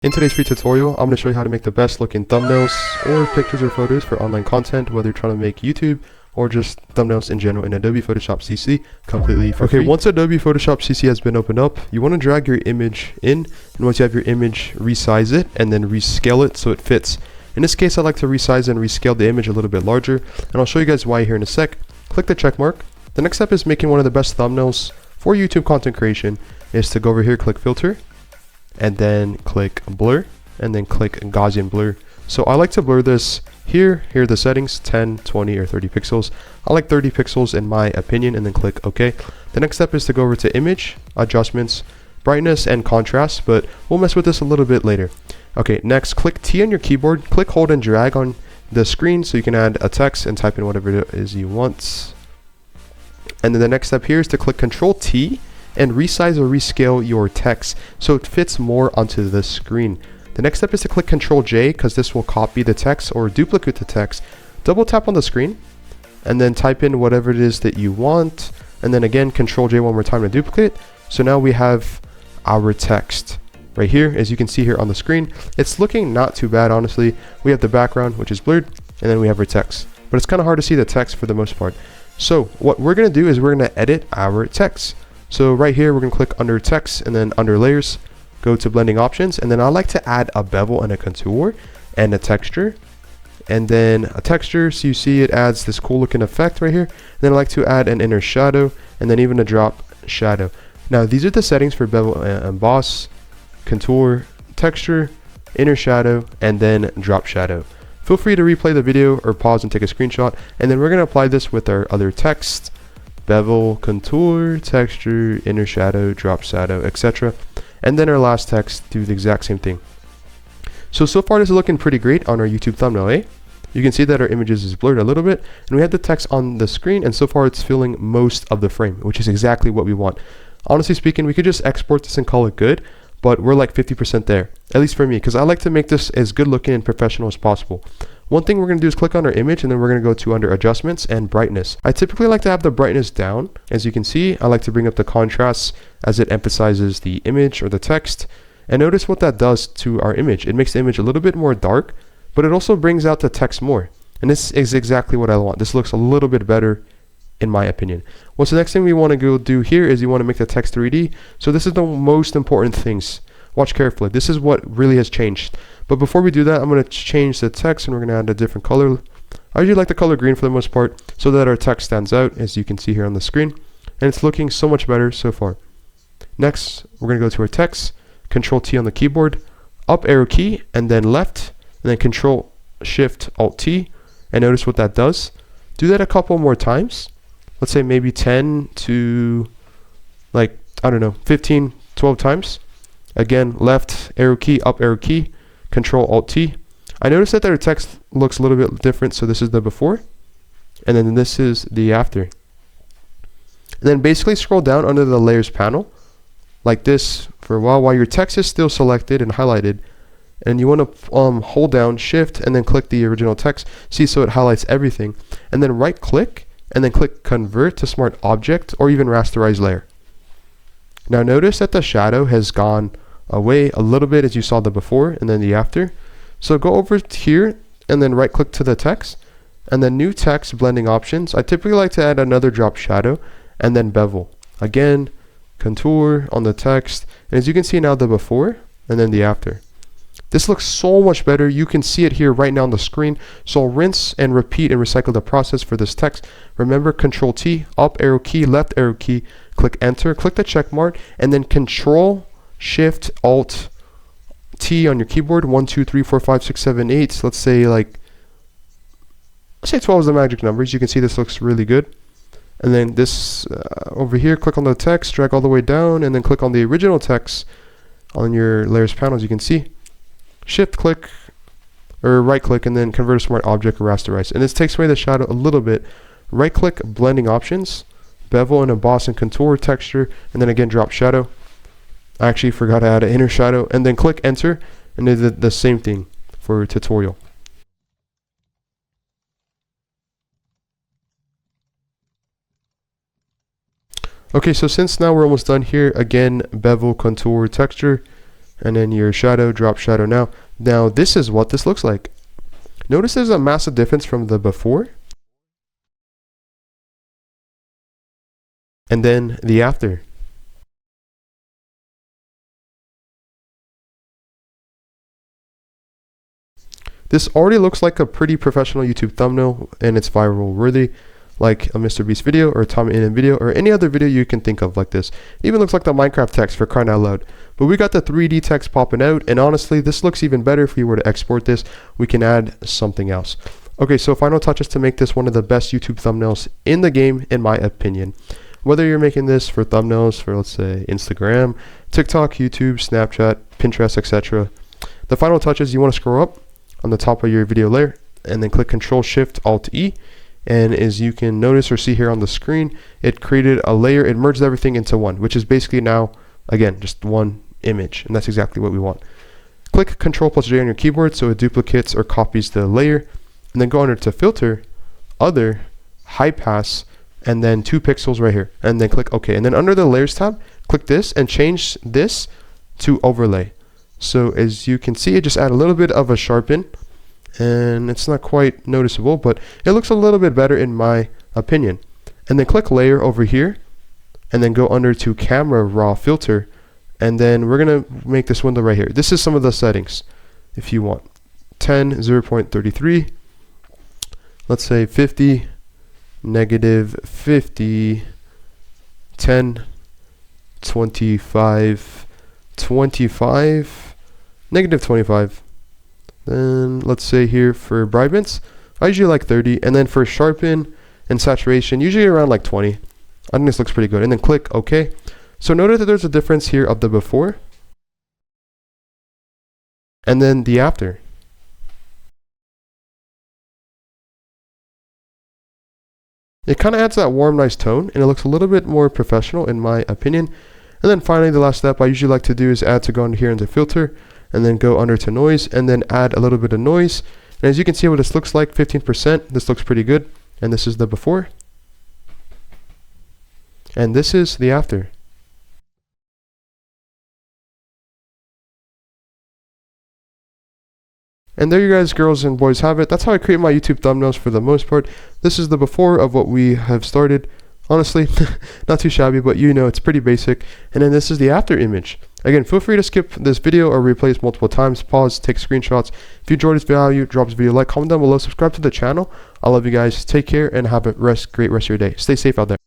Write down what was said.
In today's free tutorial, I'm going to show you how to make the best looking thumbnails or pictures or photos for online content, whether you're trying to make YouTube or just thumbnails in general in Adobe Photoshop CC completely for free. Once Adobe Photoshop CC has been opened up, you want to drag your image in, and once you have your image, resize it and then rescale it so it fits. In this case, I like to resize and rescale the image a little bit larger, and I'll show you guys why here in a sec. Click the check mark. The next step is making one of the best thumbnails for YouTube content creation is to go over here, click filter, and then click blur, and then click Gaussian blur. So I like to blur this here are the settings, 10, 20, or 30 pixels. I like 30 pixels in my opinion, and then click OK. The next step is to go over to image, adjustments, brightness, and contrast, but we'll mess with this a little bit later. Okay, next click T on your keyboard, click, hold, and drag on the screen so you can add a text and type in whatever it is you want. And then the next step here is to click Control T and resize or rescale your text so it fits more onto the screen. The next step is to click Control J because this will copy the text or duplicate the text. Double tap on the screen and then type in whatever it is that you want, and then again Control J one more time to duplicate. So now we have our text right here, as you can see here on the screen. It's looking not too bad, honestly. We have the background, which is blurred, and then we have our text, but it's kind of hard to see the text for the most part. So what we're going to do is we're going to edit our text. So right here, we're going to click under text and then under layers, go to blending options. And then I like to add a bevel and a contour and a texture, and then a texture. So you see it adds this cool looking effect right here. And then I like to add an inner shadow and then even a drop shadow. Now these are the settings for bevel and emboss, contour, texture, inner shadow, and then drop shadow. Feel free to replay the video or pause and take a screenshot. And then we're going to apply this with our other text. Bevel, contour, texture, inner shadow, drop shadow, etc. And then our last text, do the exact same thing. So far this is looking pretty great on our YouTube thumbnail, eh? You can see that our images is blurred a little bit, and we have the text on the screen, and so far it's filling most of the frame, which is exactly what we want. Honestly speaking, we could just export this and call it good, but we're like 50% there, at least for me, because I like to make this as good looking and professional as possible. One thing we're going to do is click on our image, and then we're going to go to under adjustments and brightness. I typically like to have the brightness down. As you can see, I like to bring up the contrast as it emphasizes the image or the text. And notice what that does to our image. It makes the image a little bit more dark, but it also brings out the text more. And this is exactly what I want. This looks a little bit better in my opinion. What's the next thing we want to go do here is you want to make the text 3D. So this is the most important things. Watch carefully. This is what really has changed. But before we do that, I'm going to change the text, and we're going to add a different color. I usually like the color green for the most part so that our text stands out, as you can see here on the screen. And it's looking so much better so far. Next, we're going to go to our text, Control T on the keyboard, up arrow key, and then left, and then Control Shift Alt T. And notice what that does. Do that a couple more times. Let's say maybe 10 to like, I don't know, 15, 12 times. Again, left arrow key, up arrow key, Control Alt T. I noticed that their text looks a little bit different, so this is the before, and then this is the after. And then basically scroll down under the layers panel, like this for a while your text is still selected and highlighted. And you want to hold down Shift and then click the original text, see, so it highlights everything. And then right click and then click Convert to Smart Object or even Rasterize Layer. Now notice that the shadow has gone away a little bit, as you saw the before and then the after. So go over here and then right click to the text and then new text blending options. I typically like to add another drop shadow and then bevel. Again, contour on the text, and as you can see now the before and then the after. This looks so much better. You can see it here right now on the screen. So I'll rinse and repeat and recycle the process for this text. Remember, Control T, up arrow key, left arrow key, click enter, click the check mark, and then Control Shift Alt T on your keyboard. 1, 2, 3, 4, 5, 6, 7, 8. Let's say 12 is the magic number. As you can see, this looks really good. And then this over here, click on the text, drag all the way down, and then click on the original text on your layers panel. As you can see, shift click or right click and then Convert to Smart Object or Rasterize. And this takes away the shadow a little bit. Right click blending options, bevel and emboss and contour, texture, and then again drop shadow. I actually forgot to add an inner shadow, and then click enter, and then the same thing for tutorial. Okay, so since now we're almost done here, again, bevel, contour, texture, and then your shadow, drop shadow. Now this is what this looks like. Notice there's a massive difference from the before and then the after. This already looks like a pretty professional YouTube thumbnail, and it's viral worthy, like a Mr. Beast video or a Tom In video or any other video you can think of like this. It even looks like the Minecraft text, for crying out loud. But we got the 3D text popping out, and honestly, this looks even better. If we were to export this, we can add something else. Okay, so final touches to make this one of the best YouTube thumbnails in the game, in my opinion. Whether you're making this for thumbnails for, let's say, Instagram, TikTok, YouTube, Snapchat, Pinterest, etc. The final touches, you want to scroll up on the top of your video layer and then click Control-Shift-Alt-E, and as you can notice or see here on the screen, it created a layer. It merged everything into one, which is basically now, again, just one image, and that's exactly what we want. Click Control+J on your keyboard so it duplicates or copies the layer, and then go under to Filter, Other, High Pass, and then 2 pixels right here, and then click OK. And then under the Layers tab, click this and change this to Overlay. So as you can see, it just add a little bit of a sharpen, and it's not quite noticeable, but it looks a little bit better in my opinion. And then click Layer over here, and then go under to Camera Raw Filter, and then we're gonna make this window right here. This is some of the settings if you want. 10, 0.33, let's say 50, -50, 10, 25, 25, -25. Then let's say here for brightness, I usually like 30, and then for sharpen and saturation, usually around like 20. I think this looks pretty good. And then click OK. So notice that there's a difference here of the before and then the after. It kind of adds that warm, nice tone, and it looks a little bit more professional in my opinion. And then finally, the last step I usually like to do is add to go into here into filter, and then go under to noise, and then add a little bit of noise. And as you can see what this looks like, 15%, this looks pretty good. And this is the before. And this is the after. And there you guys, girls and boys, have it. That's how I create my YouTube thumbnails for the most part. This is the before of what we have started. Honestly, not too shabby, but you know, it's pretty basic. And then this is the after image. Again, feel free to skip this video or replay this multiple times, pause, take screenshots. If you enjoyed this video, drop this video a like, comment down below, subscribe to the channel. I love you guys. Take care and have a great rest of your day. Stay safe out there.